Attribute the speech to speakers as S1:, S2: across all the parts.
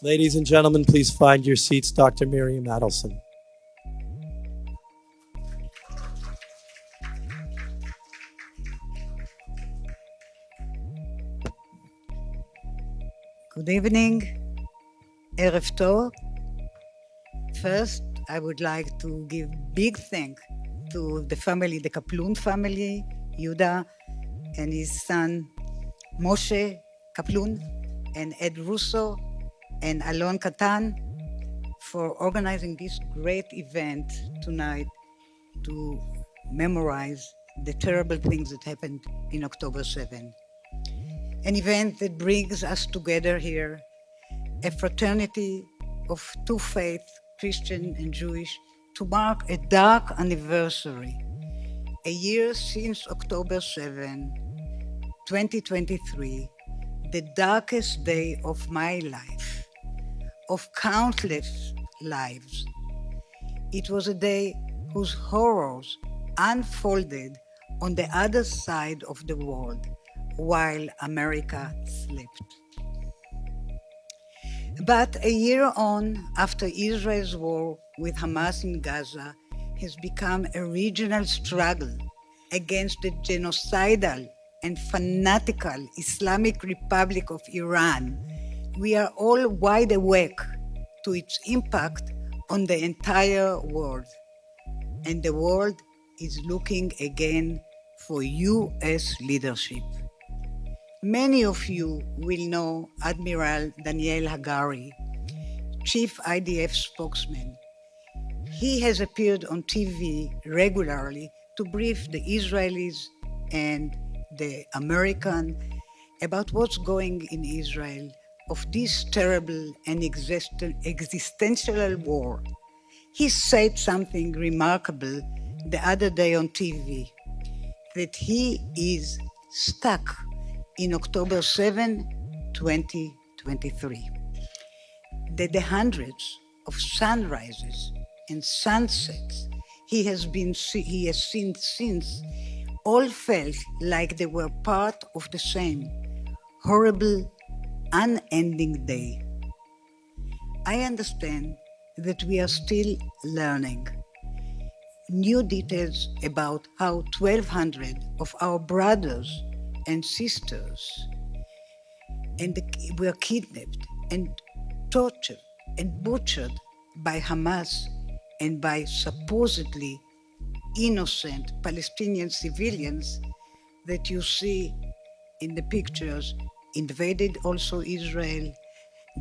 S1: Ladies and gentlemen, please find your seats. Dr. Miriam Adelson.
S2: Good evening, Erev Tov. First, I would like to give big thanks to the family, the Kaplun family, Yuda and his son Moshe Kaplun, and Ed Russo and Alon Katan for organizing this great event tonight to memorize the terrible things that happened in October 7. An event that brings us together here, a fraternity of two faiths, Christian and Jewish, to mark a dark anniversary, a year since October 7, 2023, the darkest day of my life, of countless lives. It was a day whose horrors unfolded on the other side of the world while America slept. But a year on, after Israel's war with Hamas in Gaza has become a regional struggle against the genocidal and fanatical Islamic Republic of Iran, we are all wide awake to its impact on the entire world. And the world is looking again for U.S. leadership. Many of you will know Admiral Daniel Hagari, Chief IDF spokesman. He has appeared on TV regularly to brief the Israelis and the American about what's going in Israel of this terrible and existential war. He said something remarkable the other day on TV, that he is stuck in October 7, 2023. That the hundreds of sunrises and sunsets he has seen since all felt like they were part of the same horrible, unending day. I understand that we are still learning new details about how 1,200 of our brothers and sisters were kidnapped and tortured and butchered by Hamas and by supposedly innocent Palestinian civilians that you see in the pictures invaded also Israel,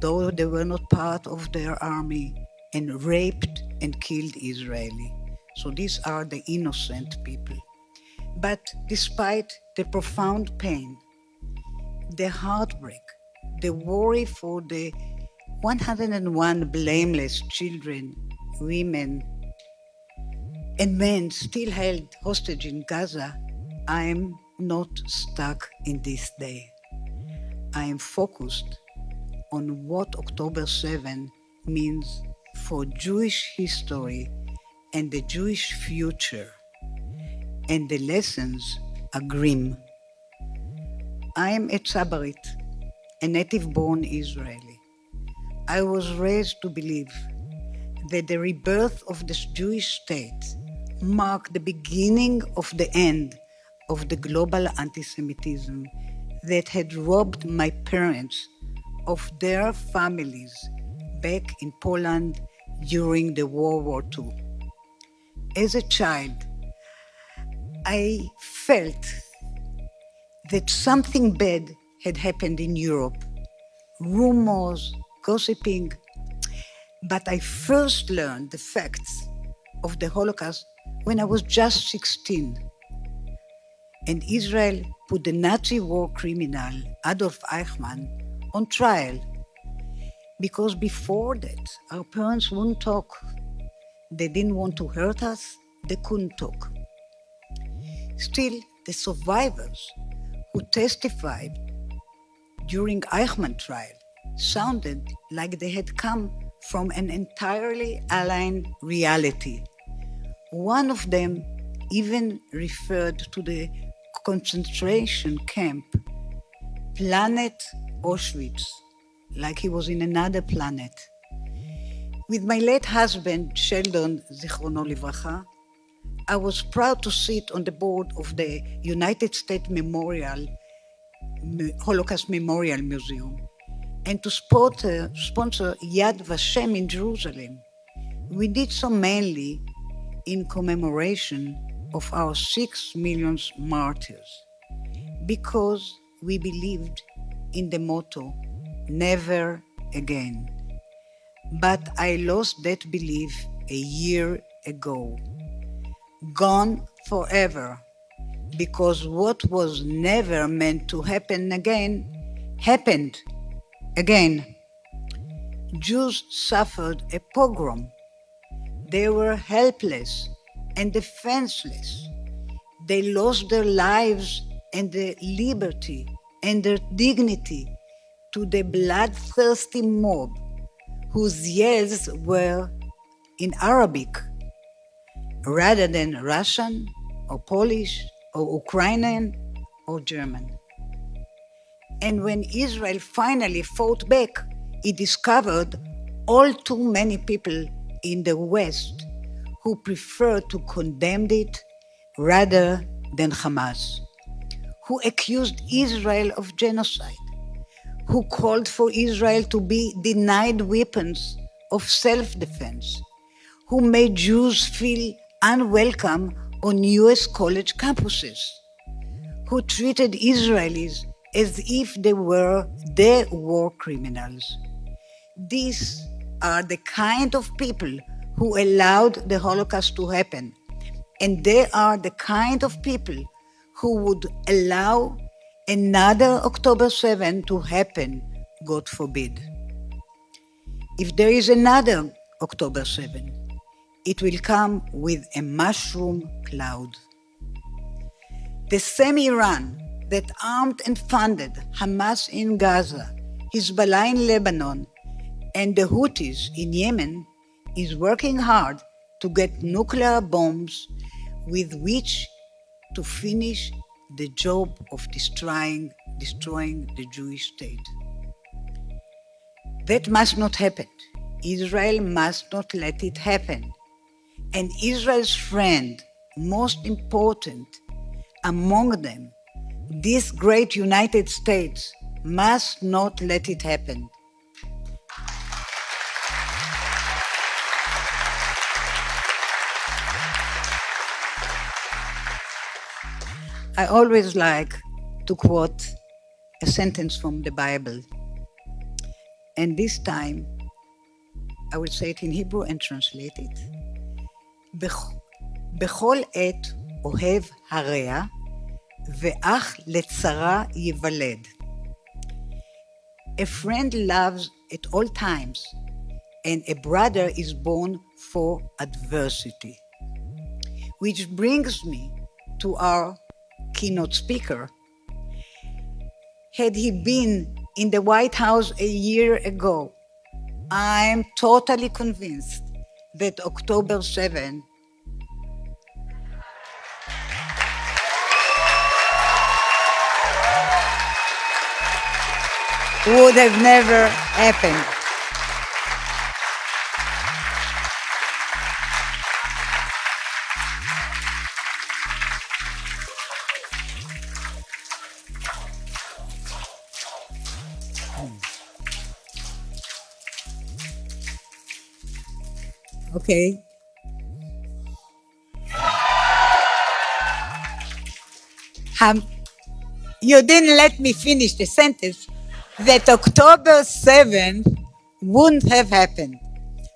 S2: though they were not part of their army, and raped and killed Israeli. So these are the innocent people. But despite the profound pain, the heartbreak, the worry for the 101 blameless children, women, and men still held hostage in Gaza, I am not stuck in this day. I am focused on what October 7 means for Jewish history and the Jewish future. And the lessons are grim. I am a Tzabarit, a native-born Israeli. I was raised to believe that the rebirth of the Jewish state marked the beginning of the end of the global anti-Semitism that had robbed my parents of their families back in Poland during the World War II. As a child, I felt that something bad had happened in Europe. Rumors, gossiping. But I first learned the facts of the Holocaust when I was just 16. And Israel put the Nazi war criminal Adolf Eichmann on trial. Because before that, our parents wouldn't talk. They didn't want to hurt us, they couldn't talk. Still, the survivors who testified during Eichmann trial sounded like they had come from an entirely alien reality. One of them even referred to the concentration camp, Planet Auschwitz, like he was in another planet. With my late husband, Sheldon, Zichrono Livracha, I was proud to sit on the board of the United States Holocaust Memorial Museum and to sponsor Yad Vashem in Jerusalem. We did so mainly in commemoration of our 6 million martyrs, because we believed in the motto, never again. But I lost that belief a year ago. Gone forever, because what was never meant to happen again, happened again. Jews suffered a pogrom. They were helpless and defenseless. They lost their lives and their liberty and their dignity to the bloodthirsty mob whose yells were in Arabic rather than Russian or Polish or Ukrainian or German. And when Israel finally fought back, it discovered all too many people in the West who preferred to condemn it rather than Hamas, who accused Israel of genocide, who called for Israel to be denied weapons of self-defense, who made Jews feel unwelcome on US college campuses, who treated Israelis as if they were the war criminals. These are the kind of people who allowed the Holocaust to happen, and they are the kind of people who would allow another October 7 to happen, God forbid. If there is another October 7, it will come with a mushroom cloud. The same Iran that armed and funded Hamas in Gaza, Hezbollah in Lebanon, and the Houthis in Yemen is working hard to get nuclear bombs with which to finish the job of destroying the Jewish state. That must not happen. Israel must not let it happen. And Israel's friend, most important among them, this great United States, must not let it happen. I always like to quote a sentence from the Bible. And this time, I will say it in Hebrew and translate it. בכל עת אוהב הרע, ואח לצרה ייוולד. A friend loves at all times, and a brother is born for adversity. Which brings me to our keynote speaker. Had he been in the White House a year ago, I'm totally convinced that October 7 would have never happened. Okay. You didn't let me finish the sentence. That October 7 wouldn't have happened.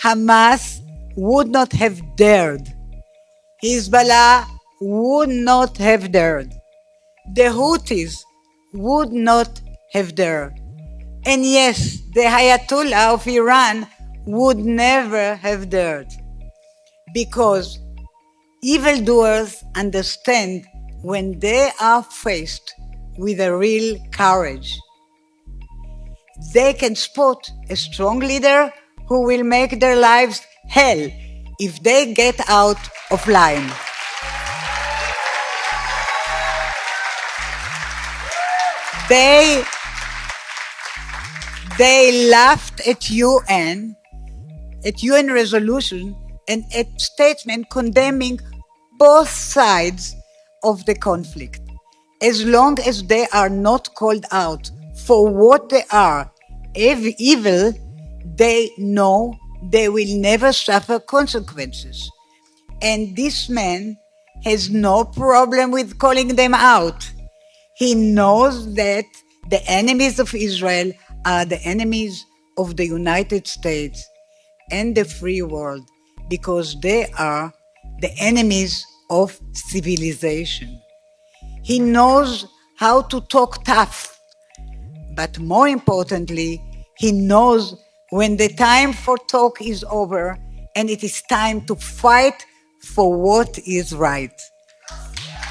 S2: Hamas would not have dared. Hezbollah would not have dared. The Houthis would not have dared. And yes, the Ayatollah of Iran would never have dared. Because evildoers understand when they are faced with a real courage. They can spot a strong leader who will make their lives hell if they get out of line. They laughed at UN resolution and at statement condemning both sides of the conflict. As long as they are not called out for what they are, evil, they know they will never suffer consequences. And this man has no problem with calling them out. He knows that the enemies of Israel are the enemies of the United States and the free world because they are the enemies of civilization. He knows how to talk tough, but more importantly, he knows when the time for talk is over and it is time to fight for what is right.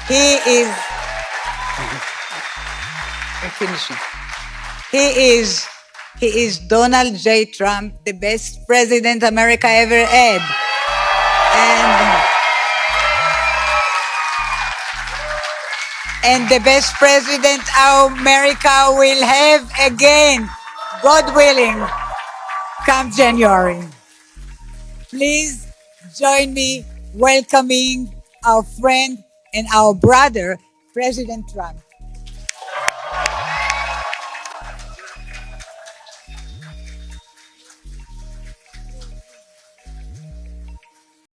S2: He is, I'm finishing. He is Donald J. Trump, the best president America ever had. And the best president America will have again, God willing, come January. Please join me welcoming our friend and our brother, President Trump.